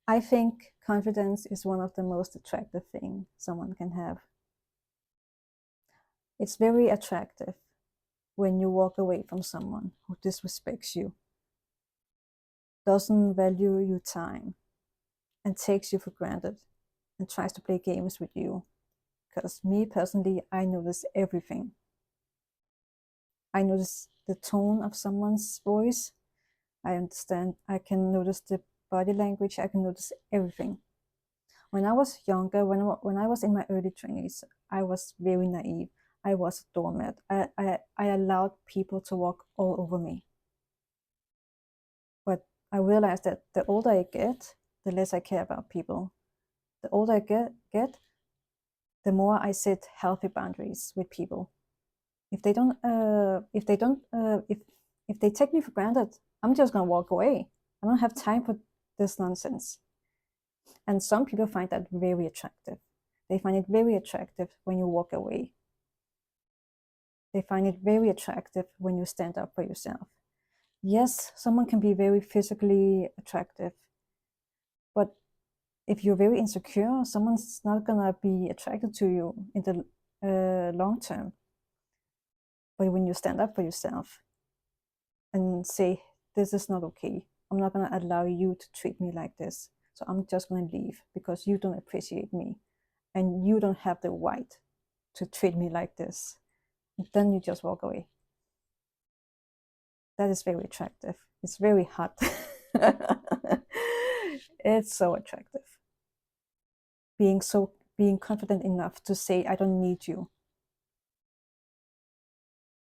I think confidence is one of the most attractive things someone can have. It's very attractive when you walk away from someone who disrespects you, doesn't value your time, and takes you for granted and tries to play games with you. Because me personally, I notice everything. I notice the tone of someone's voice. I understand. I can notice the body language. I can notice everything. When I was younger, when I was in my early 20s, I was very naive. I was a doormat. I allowed people to walk all over me. But I realized that the older I get, the less I care about people. The older I get, the more I set healthy boundaries with people. If they don't, if they take me for granted, I'm just gonna walk away. I don't have time for this nonsense. And some people find that very attractive. They find it very attractive when you walk away. They find it very attractive when you stand up for yourself. Yes, someone can be very physically attractive, but if you're very insecure, someone's not gonna be attracted to you in the long term. But when you stand up for yourself and say, this is not okay, I'm not gonna allow you to treat me like this. So I'm just gonna leave because you don't appreciate me and you don't have the right to treat me like this. And then you just walk away. That is very attractive. It's very hot. It's so attractive. Being confident enough to say, I don't need you.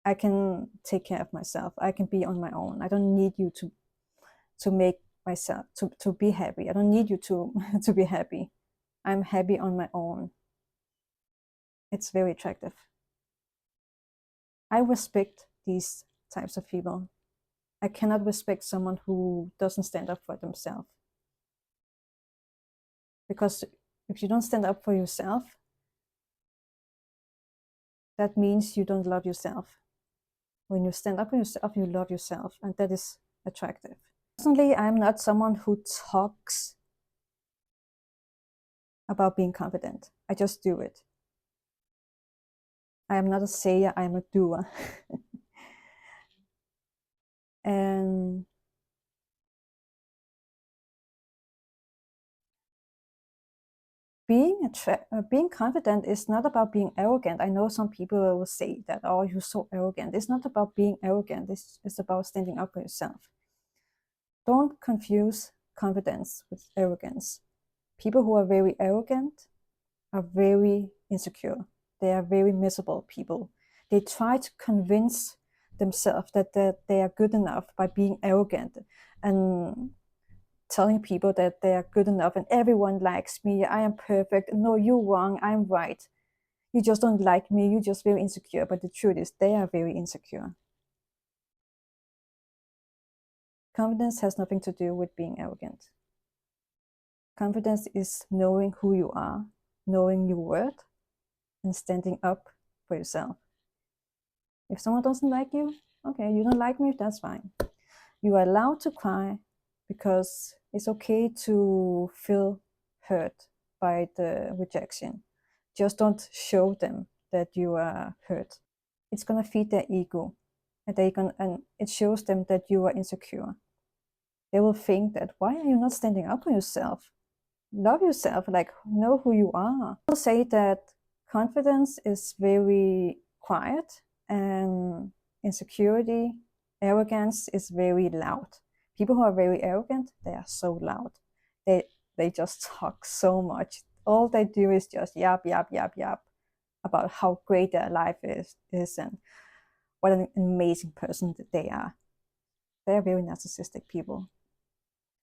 I can take care of myself. I can be on my own. I don't need you to make myself to be happy. I don't need you to to be happy. I'm happy on my own. It's very attractive. I respect these types of people. I cannot respect someone who doesn't stand up for themselves. Because if you don't stand up for yourself, that means you don't love yourself. When you stand up for yourself, you love yourself, and that is attractive. Personally, I'm not someone who talks about being confident. I just do it. I am not a sayer, I am a doer. And being confident is not about being arrogant. I know some people will say that, oh, you're so arrogant. It's not about being arrogant. It's about standing up for yourself. Don't confuse confidence with arrogance. People who are very arrogant are very insecure. They are very miserable people. They try to convince themselves that they are good enough by being arrogant and telling people that they are good enough and everyone likes me. I am perfect. No, you're wrong. I'm right. You just don't like me. You're just very insecure. But the truth is, they are very insecure. Confidence has nothing to do with being arrogant. Confidence is knowing who you are, knowing your worth, and standing up for yourself. If someone doesn't like you, okay, you don't like me, that's fine. You are allowed to cry because it's okay to feel hurt by the rejection. Just don't show them that you are hurt. It's gonna feed their ego, and it shows them that you are insecure. They will think that, why are you not standing up for yourself? Love yourself, like know who you are. I'll say that confidence is very quiet and insecurity, arrogance is very loud. People who are very arrogant, they are so loud. They just talk so much. All they do is just yap, yap, yap, yap about how great their life is and what an amazing person that they are. They are very narcissistic people.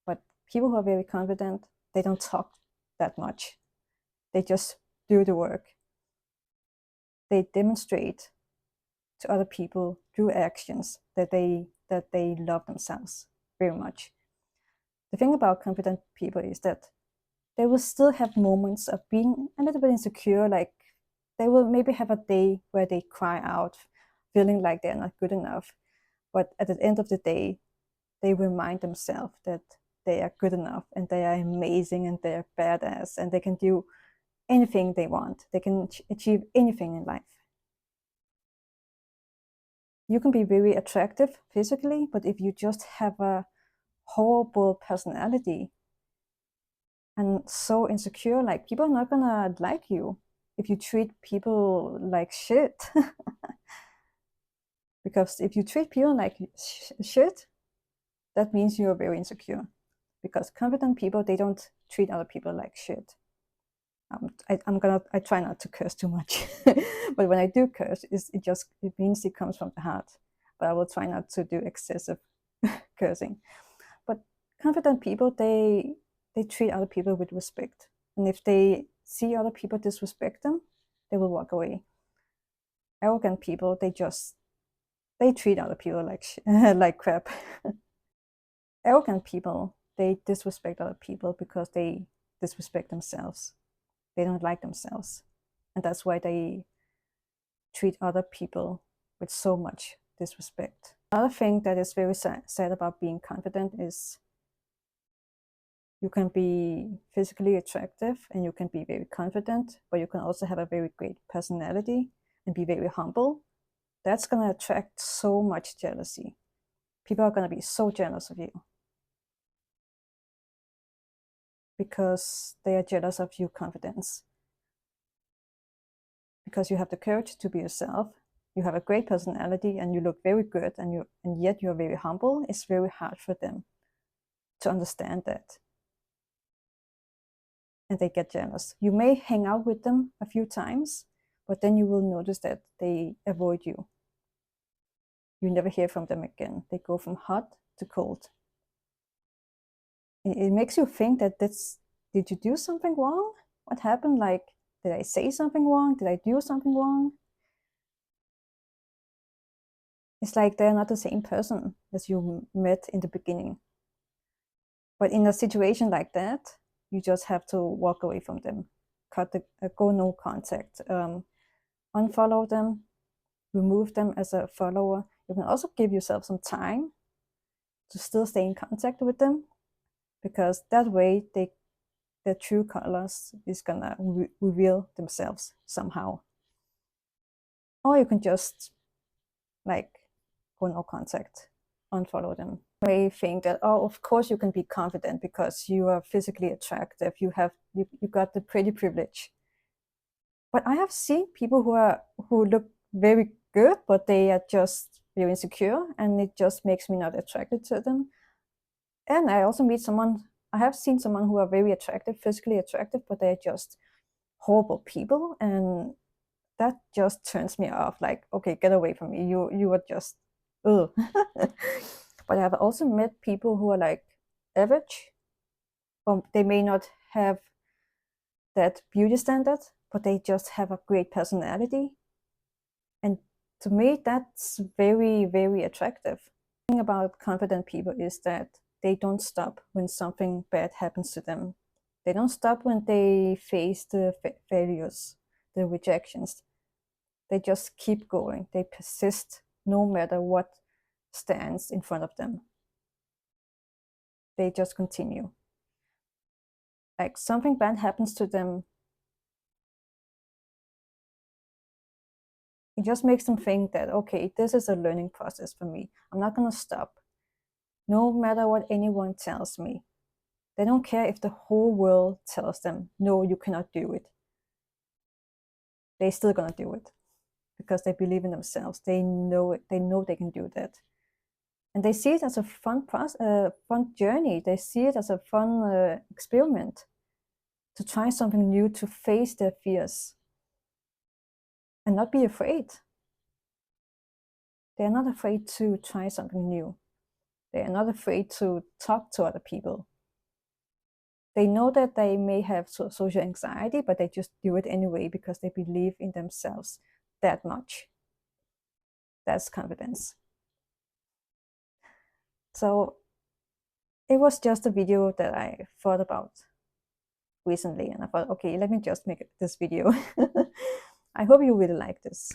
But people who are very confident, they don't talk that much. They just do the work. They demonstrate to other people through actions that they love themselves very much. The thing about confident people is that they will still have moments of being a little bit insecure, like they will maybe have a day where they cry out, feeling like they're not good enough. But at the end of the day, they remind themselves that they are good enough and they are amazing and they are badass and they can do anything they want. They can achieve anything in life. You can be very attractive physically, but if you just have a horrible personality and so insecure, like, people are not gonna like you if you treat people like shit. Because if you treat people like shit, that means you're very insecure. Because confident people, they don't treat other people like shit. I try not to curse too much, but when I do curse, it means it comes from the heart. But I will try not to do excessive cursing. But confident people, they treat other people with respect, and if they see other people disrespect them, they will walk away. Arrogant people, they treat other people like like crap. Arrogant people, they disrespect other people because they disrespect themselves. They don't like themselves, and that's why they treat other people with so much disrespect. Another thing that is very sad about being confident is you can be physically attractive and you can be very confident, but you can also have a very great personality and be very humble. That's going to attract so much jealousy. People are going to be so jealous of you because they are jealous of your confidence. Because you have the courage to be yourself, you have a great personality, and you look very good, and yet you're very humble. It's very hard for them to understand that. And they get jealous. You may hang out with them a few times, but then you will notice that they avoid you. You never hear from them again. They go from hot to cold. It makes you think that did you do something wrong? What happened? Like, did I say something wrong? Did I do something wrong? It's like they're not the same person as you met in the beginning. But in a situation like that, you just have to walk away from them, go no contact, unfollow them, remove them as a follower. You can also give yourself some time to still stay in contact with them, because that way their true colors is gonna reveal themselves somehow. Or you can just like go no contact, unfollow them. You may think that, oh, of course you can be confident because you are physically attractive, you got the pretty privilege. But I have seen people who look very good, but they are just very insecure, and it just makes me not attracted to them. And I also I have seen someone who are very attractive, physically attractive, but they're just horrible people, and that just turns me off. Like, okay, get away from me. You are just, ugh. But I have also met people who are like average, or they may not have that beauty standard, but they just have a great personality. And to me, that's very, very attractive. The thing about confident people is that they don't stop when something bad happens to them. They don't stop when they face the failures, the rejections. They just keep going. They persist no matter what stands in front of them. They just continue. Like, something bad happens to them, it just makes them think that, okay, this is a learning process for me. I'm not going to stop, no matter what anyone tells me. They don't care if the whole world tells them, no, you cannot do it. They're still going to do it because they believe in themselves. They know it. They know they can do that. And they see it as a fun journey. They see it as a fun experiment to try something new, to face their fears and not be afraid. They're not afraid to try something new. They are not afraid to talk to other people. They know that they may have social anxiety, but they just do it anyway because they believe in themselves that much. That's confidence. So it was just a video that I thought about recently, and I thought, okay, let me just make this video. I hope you really like this.